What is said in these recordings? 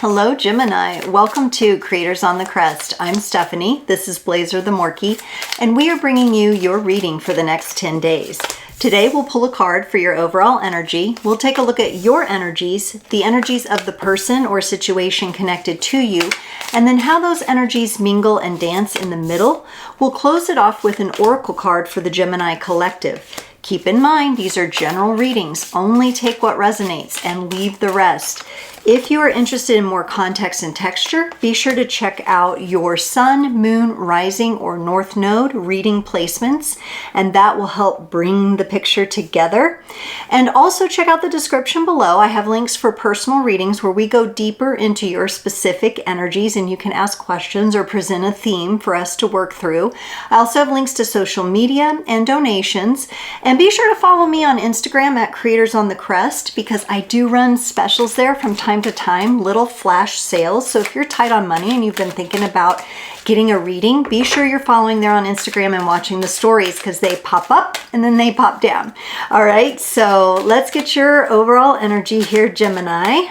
Hello Gemini, welcome to Creators on the Crest. I'm Stephanie, this is Blazer the Morkie, and we are bringing you your reading for the next 10 days. Today we'll pull a card for your overall energy. We'll take a look at your energies, the energies of the person or situation connected to you, and then how those energies mingle and dance in the middle. We'll close it off with an oracle card for the Gemini collective. Keep in mind, these are general readings. Only take what resonates and leave the rest. If you are interested in more context and texture, be sure to check out your Sun, Moon, Rising, or North Node reading placements, and that will help bring the picture together. And also check out the description below. I have links for personal readings where we go deeper into your specific energies, and you can ask questions or present a theme for us to work through. I also have links to social media and donations. And be sure to follow me on Instagram at creatorsonthecrest because I do run specials there from time to time, little flash sales. So if you're tight on money and you've been thinking about getting a reading, be sure you're following there on Instagram and watching the stories because they pop up and then they pop down. All right, so let's get your overall energy here, Gemini,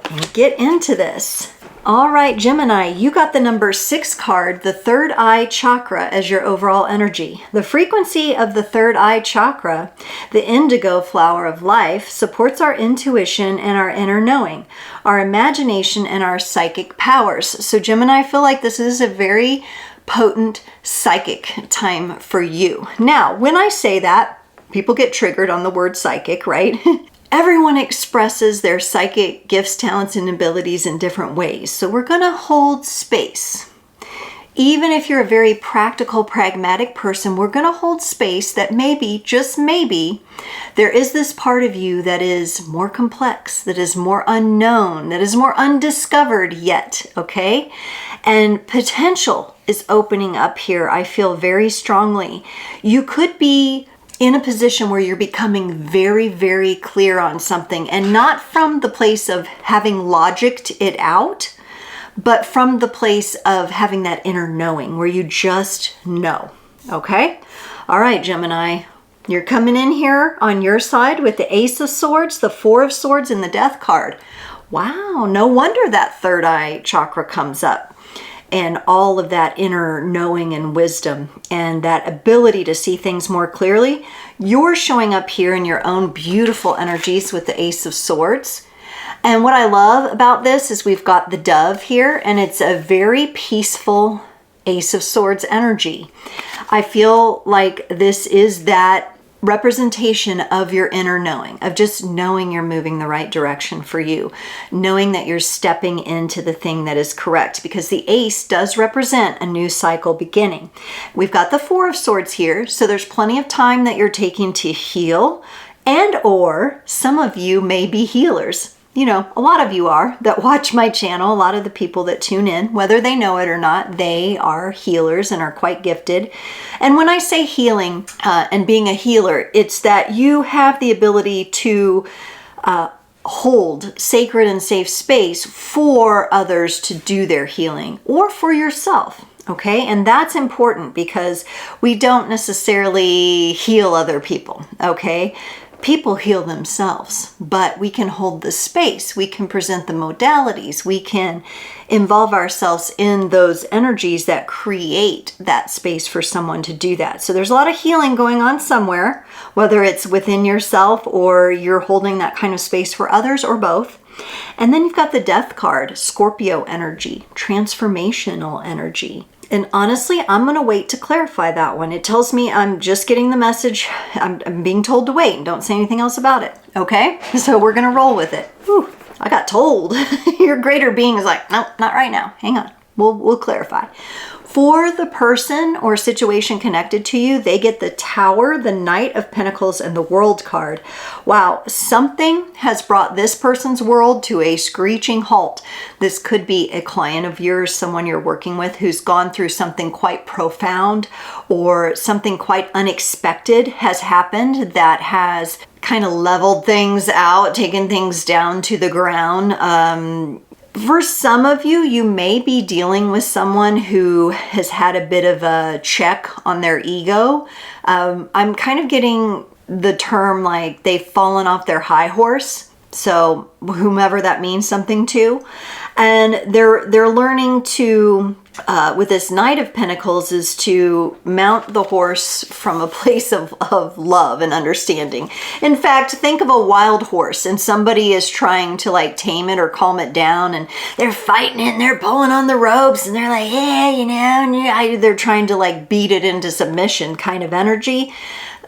and get into this. All right, Gemini, you got the number 6 card, the third eye chakra, as your overall energy. The frequency of the third eye chakra, the indigo flower of life, supports our intuition and our inner knowing, our imagination and our psychic powers. So Gemini, I feel like this is a very potent psychic time for you. Now, when I say that, people get triggered on the word psychic, right? Everyone expresses their psychic gifts, talents, and abilities in different ways. So we're going to hold space. Even if you're a very practical, pragmatic person, we're going to hold space that maybe, just maybe, there is this part of you that is more complex, that is more unknown, that is more undiscovered yet, okay? And potential is opening up here, I feel very strongly. You could be in a position where you're becoming very, very clear on something, and not from the place of having logicked it out, but from the place of having that inner knowing where you just know, okay? All right, Gemini, you're coming in here on your side with the Ace of Swords, the Four of Swords, and the Death card. Wow, no wonder that third eye chakra comes up. And all of that inner knowing and wisdom and that ability to see things more clearly. You're showing up here in your own beautiful energies with the Ace of Swords. And what I love about this is we've got the dove here, and it's a very peaceful Ace of Swords energy. I feel like this is that representation of your inner knowing, of just knowing you're moving the right direction for you, knowing that you're stepping into the thing that is correct, because the ace does represent a new cycle beginning. We've got the Four of Swords here, so there's plenty of time that you're taking to heal, and or some of you may be healers. You know, a lot of you are that watch my channel. A lot of the people that tune in, whether they know it or not, they are healers and are quite gifted. And when I say healing and being a healer, it's that you have the ability to hold sacred and safe space for others to do their healing, or for yourself. Okay, and that's important because we don't necessarily heal other people, okay? People heal themselves, but we can hold the space, we can present the modalities, we can involve ourselves in those energies that create that space for someone to do that. So there's a lot of healing going on somewhere, whether it's within yourself or you're holding that kind of space for others, or both. And then you've got the Death card, Scorpio energy, transformational energy. And honestly, I'm going to wait to clarify that one. It tells me I'm just getting the message. I'm being told to wait and don't say anything else about it. Okay? So we're going to roll with it. Whew, I got told. Your greater being is like, no, not right now. Hang on. We'll clarify. For the person or situation connected to you, they get the Tower, the Knight of Pentacles, and the World card. Wow, something has brought this person's world to a screeching halt. This could be a client of yours, someone you're working with who's gone through something quite profound, or something quite unexpected has happened that has kind of leveled things out, taken things down to the ground. For some of you, you may be dealing with someone who has had a bit of a check on their ego. I'm kind of getting the term like they've fallen off their high horse. So whomever that means something to. And they're learning to, with this Knight of Pentacles, is to mount the horse from a place of love and understanding. In fact, think of a wild horse and somebody is trying to like tame it or calm it down, and they're fighting it and they're pulling on the ropes and they're like, yeah, you know, and they're trying to like beat it into submission kind of energy.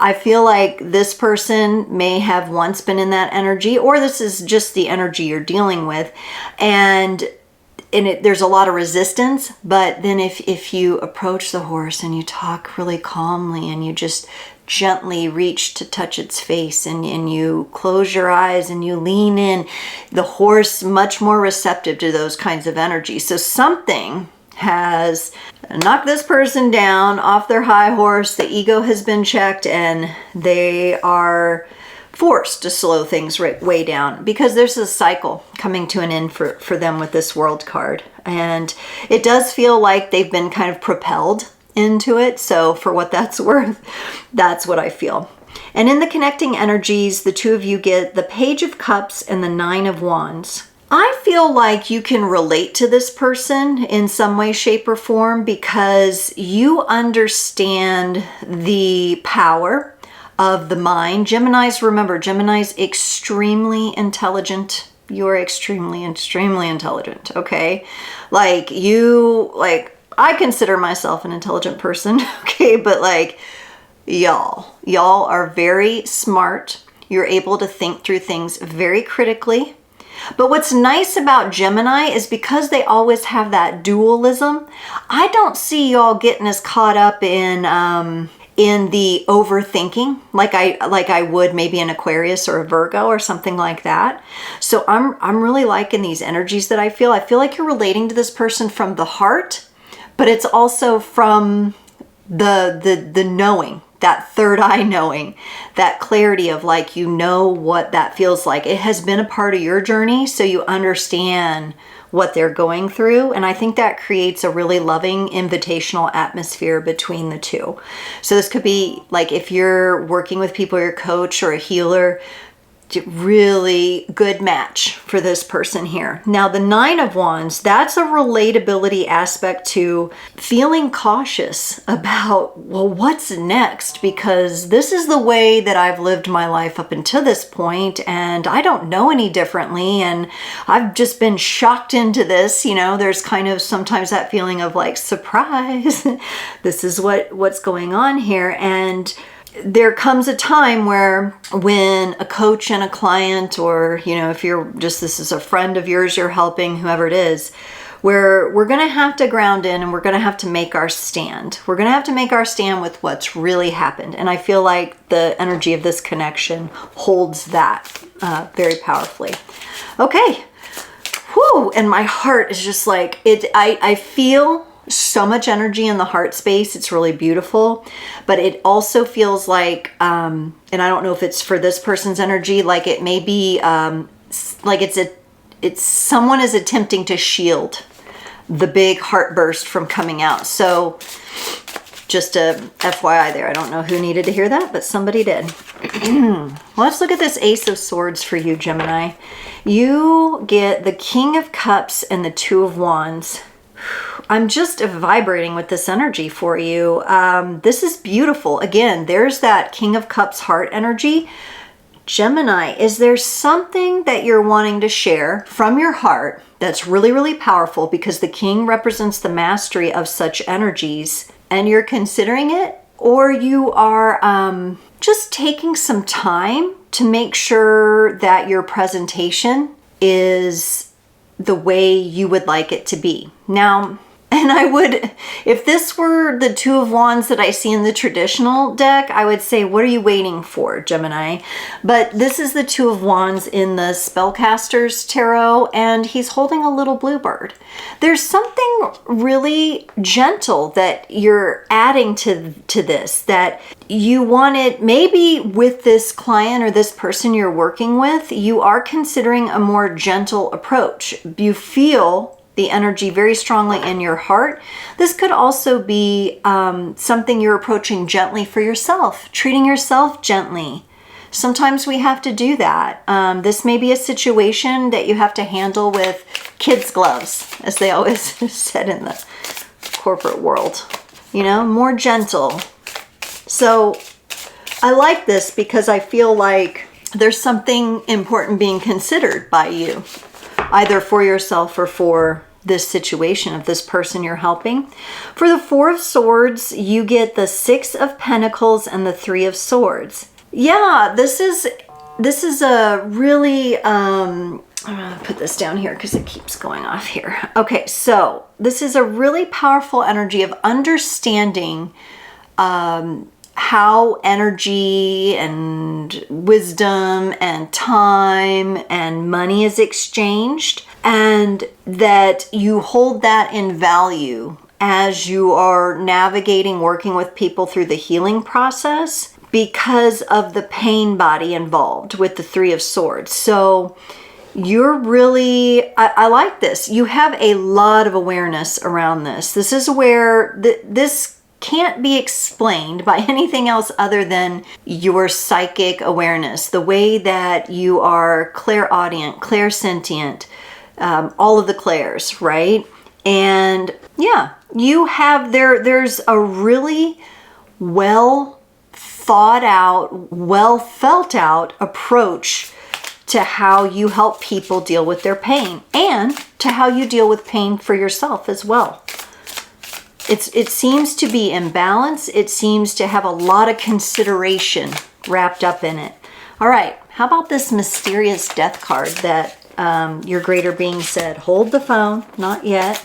I feel like this person may have once been in that energy, or this is just the energy you're dealing with. And there's a lot of resistance, but then if you approach the horse and you talk really calmly and you just gently reach to touch its face and you close your eyes and you lean in, the horse much more receptive to those kinds of energies. So something has knocked this person down off their high horse, the ego has been checked, and they are forced to slow things way down, because there's a cycle coming to an end for them with this World card. And it does feel like they've been kind of propelled into it. So for what that's worth, that's what I feel. And in the connecting energies, the two of you get the Page of Cups and the Nine of Wands. I feel like you can relate to this person in some way, shape, or form, because you understand the power of the mind. Geminis, remember, Gemini's extremely intelligent. You're extremely intelligent, okay? Like I consider myself an intelligent person, okay? But like, y'all are very smart. You're able to think through things very critically. But what's nice about Gemini is because they always have that dualism, I don't see y'all getting as caught up in the overthinking like I would maybe an Aquarius or a Virgo or something like that. So I'm really liking these energies that I feel. I feel like you're relating to this person from the heart, but it's also from the knowing. That third eye knowing, that clarity of like, you know what that feels like. It has been a part of your journey, so you understand what they're going through. And I think that creates a really loving, invitational atmosphere between the two. So this could be like, if you're working with people, you're a coach or a healer, really good match for this person here. Now the Nine of Wands, that's a relatability aspect to feeling cautious about, well, what's next? Because this is the way that I've lived my life up until this point, and I don't know any differently, and I've just been shocked into this. You know, there's kind of sometimes that feeling of like, surprise, this is what's going on here. And there comes a time where when a coach and a client, or, you know, if you're just, this is a friend of yours you're helping, whoever it is, where we're going to have to ground in and we're going to have to make our stand. We're going to have to make our stand with what's really happened. And I feel like the energy of this connection holds that very powerfully. Okay. Whew. And my heart is just like, I feel so much energy in the heart space. It's really beautiful, but it also feels like, and I don't know if it's for this person's energy, like it may be like it's someone is attempting to shield the big heart burst from coming out. So just a FYI there. I don't know who needed to hear that, but somebody did. Let's look at this Ace of Swords for you, Gemini. You get the King of Cups and the Two of Wands. I'm just vibrating with this energy for you. This is beautiful. Again, there's that King of Cups heart energy. Gemini, is there something that you're wanting to share from your heart that's really, really powerful, because the King represents the mastery of such energies, and you're considering it? Or you are just taking some time to make sure that your presentation is the way you would like it to be. Now, and I would, if this were the Two of Wands that I see in the traditional deck, I would say, what are you waiting for, Gemini? But this is the Two of Wands in the Spellcaster's Tarot, and he's holding a little bluebird. There's something really gentle that you're adding to this, that you wanted, maybe with this client or this person you're working with, you are considering a more gentle approach. You feel the energy very strongly in your heart. This could also be something you're approaching gently for yourself, treating yourself gently. Sometimes we have to do that. This may be a situation that you have to handle with kids' gloves, as they always said in the corporate world. You know, more gentle. So I like this because I feel like there's something important being considered by you, either for yourself or for this situation of this person you're helping. For the Four of Swords, you get the Six of Pentacles and the Three of Swords. Yeah, this is a really, I'm gonna put this down here because it keeps going off here. Okay, so this is a really powerful energy of understanding how energy and wisdom and time and money is exchanged, and that you hold that in value as you are navigating, working with people through the healing process because of the pain body involved with the Three of Swords. So you're really, I like this. You have a lot of awareness around this. This is where this can't be explained by anything else other than your psychic awareness, the way that you are clairaudient, clairsentient, all of the clairs, right? And yeah, you have, there's a really well thought out, well felt out approach to how you help people deal with their pain, and to how you deal with pain for yourself as well. It seems to be in balance. It seems to have a lot of consideration wrapped up in it. All right, how about this mysterious death card that your greater being said? Hold the phone, not yet.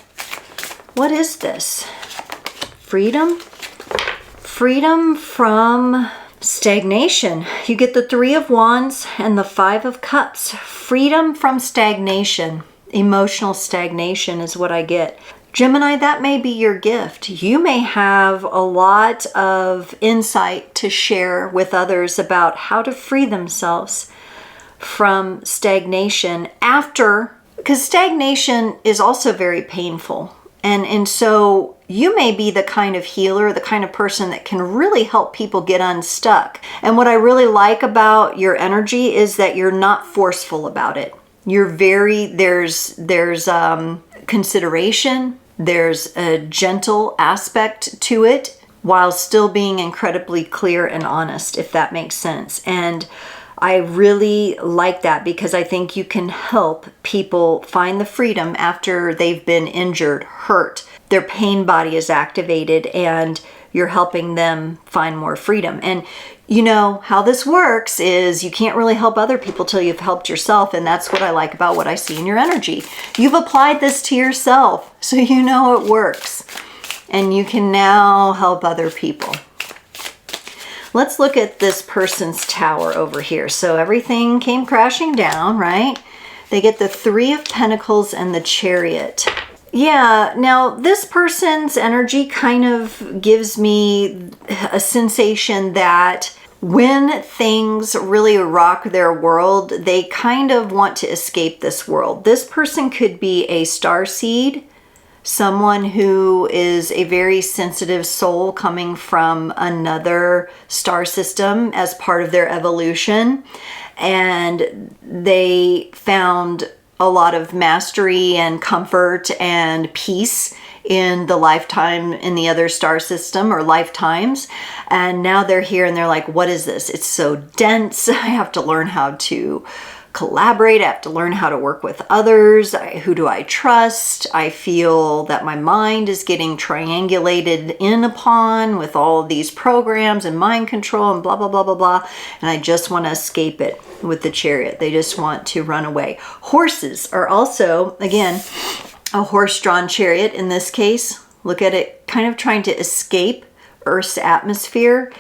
What is this? Freedom? Freedom from stagnation. You get the Three of Wands and the Five of Cups. Freedom from stagnation. Emotional stagnation is what I get. Gemini, that may be your gift. You may have a lot of insight to share with others about how to free themselves from stagnation after, because stagnation is also very painful. And so you may be the kind of healer, the kind of person that can really help people get unstuck. And what I really like about your energy is that you're not forceful about it. You're very, there's consideration, there's a gentle aspect to it, while still being incredibly clear and honest, if that makes sense. And I really like that because I think you can help people find the freedom after they've been injured, hurt, their pain body is activated, and you're helping them find more freedom. And you know how this works is you can't really help other people till you've helped yourself, and that's what I like about what I see in your energy. You've applied this to yourself, so you know it works, and you can now help other people. Let's look at this person's tower over here. So everything came crashing down, right? They get the Three of Pentacles and the Chariot. Yeah, now this person's energy kind of gives me a sensation that when things really rock their world, they kind of want to escape this world. This person could be a starseed, someone who is a very sensitive soul coming from another star system as part of their evolution. And they found a lot of mastery and comfort and peace in the lifetime in the other star system or lifetimes. And now they're here and they're like, what is this? It's so dense. I have to learn how to collaborate. I have to learn how to work with others. Who do I trust? I feel that my mind is getting triangulated in upon with all of these programs and mind control and blah, blah, blah, blah, blah. And I just want to escape it with the Chariot. They just want to run away. Horses are also, again, a horse-drawn chariot in this case. Look at it kind of trying to escape Earth's atmosphere.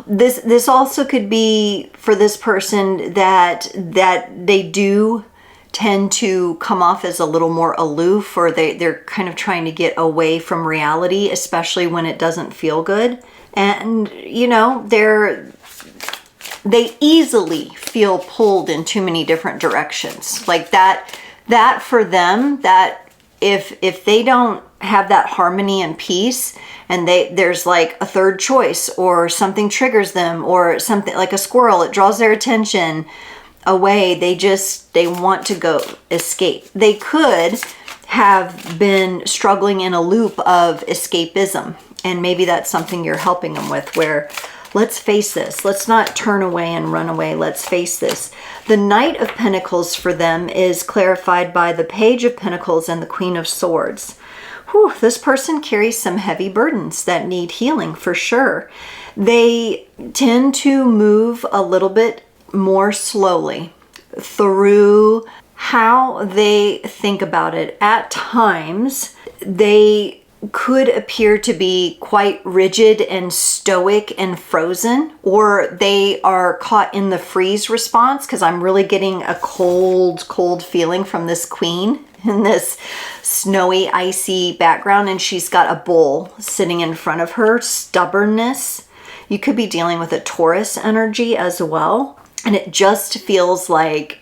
This also could be for this person that they do tend to come off as a little more aloof, or they're kind of trying to get away from reality, especially when it doesn't feel good. And you know, they easily feel pulled in too many different directions. Like that for them, that if they don't have that harmony and peace, and there's like a third choice, or something triggers them, or something like a squirrel, it draws their attention away, they want to go escape. They could have been struggling in a loop of escapism, and maybe that's something you're helping them with, where let's face this. Let's not turn away and run away. Let's face this. The Knight of Pentacles for them is clarified by the Page of Pentacles and the Queen of Swords. Whew, this person carries some heavy burdens that need healing for sure. They tend to move a little bit more slowly through how they think about it. At times, they could appear to be quite rigid and stoic and frozen, or they are caught in the freeze response, because I'm really getting a cold feeling from this queen in this snowy, icy background, and she's got a bowl sitting in front of her. Stubbornness. You could be dealing with a Taurus energy as well, and it just feels like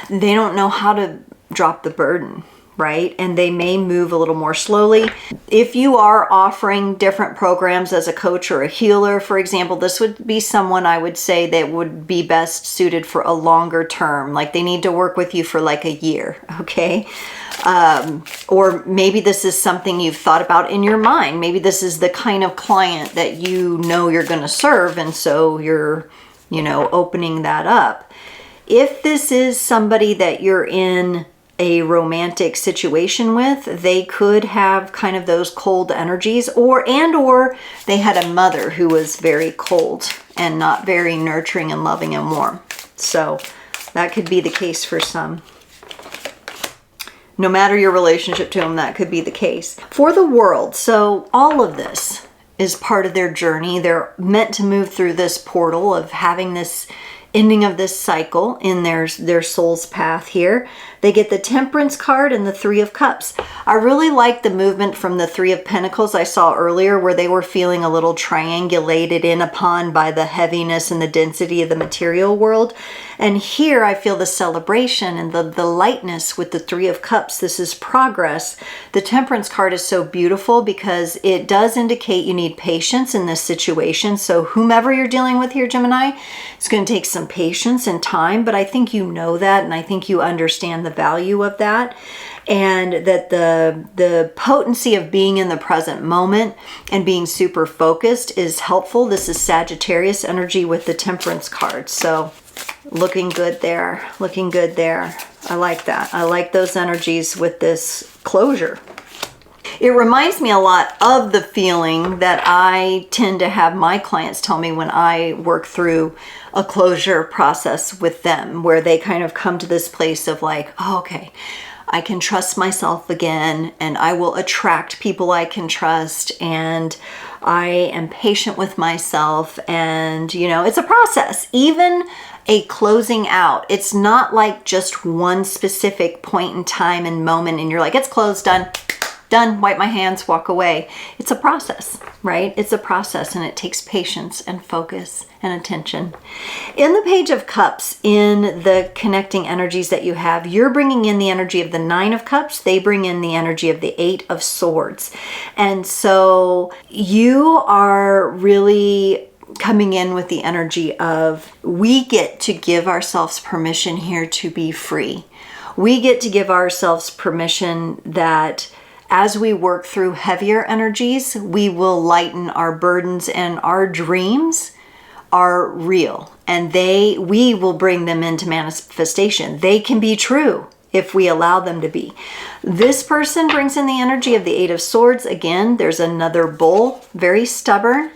they don't know how to drop the burden, right? And they may move a little more slowly. If you are offering different programs as a coach or a healer, for example, this would be someone I would say that would be best suited for a longer term. Like they need to work with you for like a year, okay? Or maybe this is something you've thought about in your mind. Maybe this is the kind of client that you know you're going to serve, and so you're, opening that up. If this is somebody that you're in a romantic situation with, they could have kind of those cold energies, or they had a mother who was very cold and not very nurturing and loving and warm. So that could be the case for some. No matter your relationship to them, that could be the case. For the World, so all of this is part of their journey. They're meant to move through this portal of having this ending of this cycle in their soul's path here. They get the Temperance card and the Three of Cups. I really like the movement from the Three of Pentacles I saw earlier, where they were feeling a little triangulated in upon by the heaviness and the density of the material world. And here I feel the celebration and the lightness with the Three of Cups. This is progress. The Temperance card is so beautiful because it does indicate you need patience in this situation. So whomever you're dealing with here, Gemini, it's going to take some patience and time, but I think you know that, and I think you understand the value of that, and that the potency of being in the present moment and being super focused is helpful. This is Sagittarius energy with the Temperance card. So looking good there, looking good there. I like that. I like those energies with this closure. It reminds me a lot of the feeling that I tend to have my clients tell me when I work through a closure process with them, where they kind of come to this place of like, oh, okay, I can trust myself again, and I will attract people I can trust, and I am patient with myself, and it's a process. Even a closing out, it's not like just one specific point in time and moment and you're like, it's closed, done, wipe my hands, walk away. It's a process, right? It's a process, and it takes patience and focus and attention. In the Page of Cups, in the connecting energies that you have, you're bringing in the energy of the Nine of Cups. They bring in the energy of the Eight of Swords. And so you are really coming in with the energy of, we get to give ourselves permission here to be free. We get to give ourselves permission that as we work through heavier energies, we will lighten our burdens, and our dreams are real, and we will bring them into manifestation. They can be true if we allow them to be. This person brings in the energy of the Eight of Swords. Again, there's another bull, very stubborn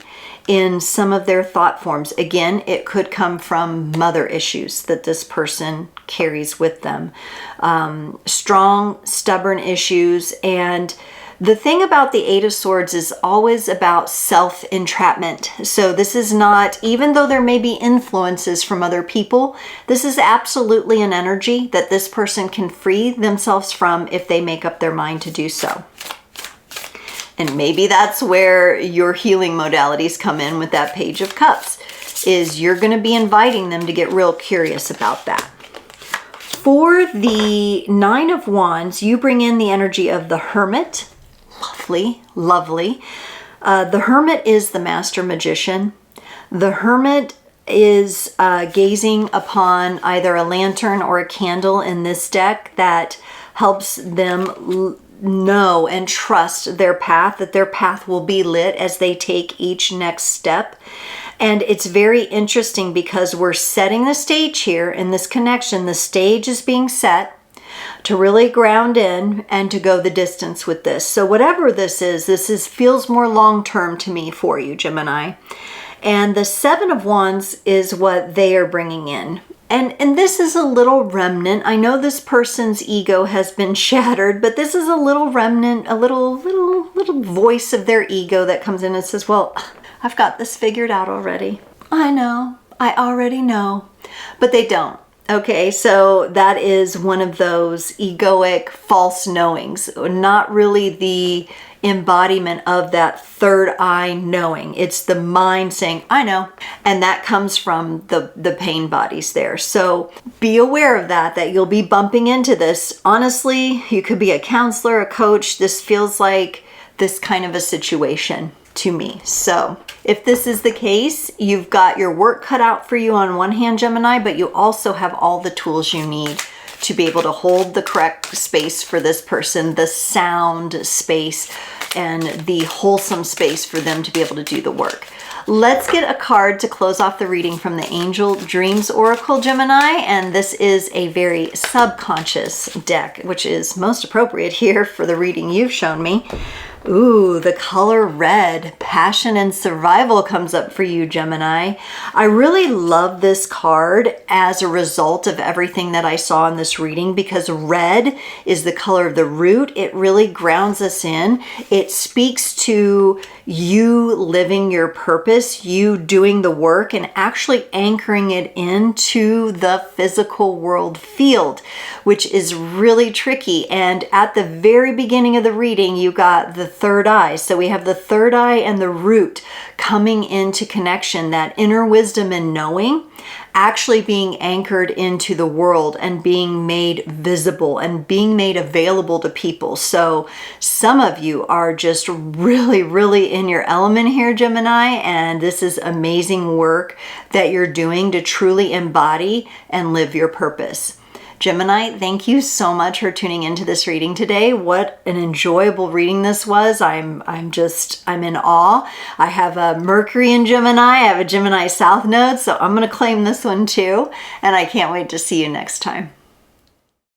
in some of their thought forms. Again, it could come from mother issues that this person carries with them. Strong, stubborn issues. And the thing about the Eight of Swords is always about self-entrapment. So this is not, even though there may be influences from other people, this is absolutely an energy that this person can free themselves from if they make up their mind to do so. And maybe that's where your healing modalities come in with that Page of Cups, is you're going to be inviting them to get real curious about that. For the Nine of Wands, you bring in the energy of the Hermit. Lovely, lovely. The Hermit is the master magician. The Hermit is gazing upon either a lantern or a candle in this deck that helps them know and trust their path, that their path will be lit as they take each next step. And it's very interesting because we're setting the stage here in this connection. The stage is being set to really ground in and to go the distance with this. So whatever this is feels more long-term to me for you, Gemini. And the Seven of Wands is what they are bringing in. And this is a little remnant. I know this person's ego has been shattered, but this is a little remnant, a little voice of their ego that comes in and says, well, I've got this figured out already. I know, I already know, but they don't. Okay, so that is one of those egoic false knowings, not really the embodiment of that third eye knowing. It's the mind saying, I know. And that comes from the pain bodies there. So be aware of that you'll be bumping into this. Honestly, you could be a counselor, a coach. This feels like this kind of a situation to me. So if this is the case, you've got your work cut out for you on one hand, Gemini, but you also have all the tools you need to be able to hold the correct space for this person, the sound space, and the wholesome space for them to be able to do the work. Let's get a card to close off the reading from the Angel Dreams Oracle, Gemini, and this is a very subconscious deck, which is most appropriate here for the reading you've shown me. Ooh, the color red, passion and survival comes up for you, Gemini. I really love this card as a result of everything that I saw in this reading because red is the color of the root. It really grounds us in. It speaks to you living your purpose, you doing the work and actually anchoring it into the physical world field, which is really tricky. And at the very beginning of the reading, you got the third eye. So we have the third eye and the root coming into connection, that inner wisdom and knowing actually being anchored into the world and being made visible and being made available to people. So some of you are just really in your element here, Gemini, and this is amazing work that you're doing to truly embody and live your purpose. Gemini, thank you so much for tuning into this reading today. What an enjoyable reading this was. I'm in awe. I have a Mercury in Gemini. I have a Gemini South Node, so I'm going to claim this one too. And I can't wait to see you next time.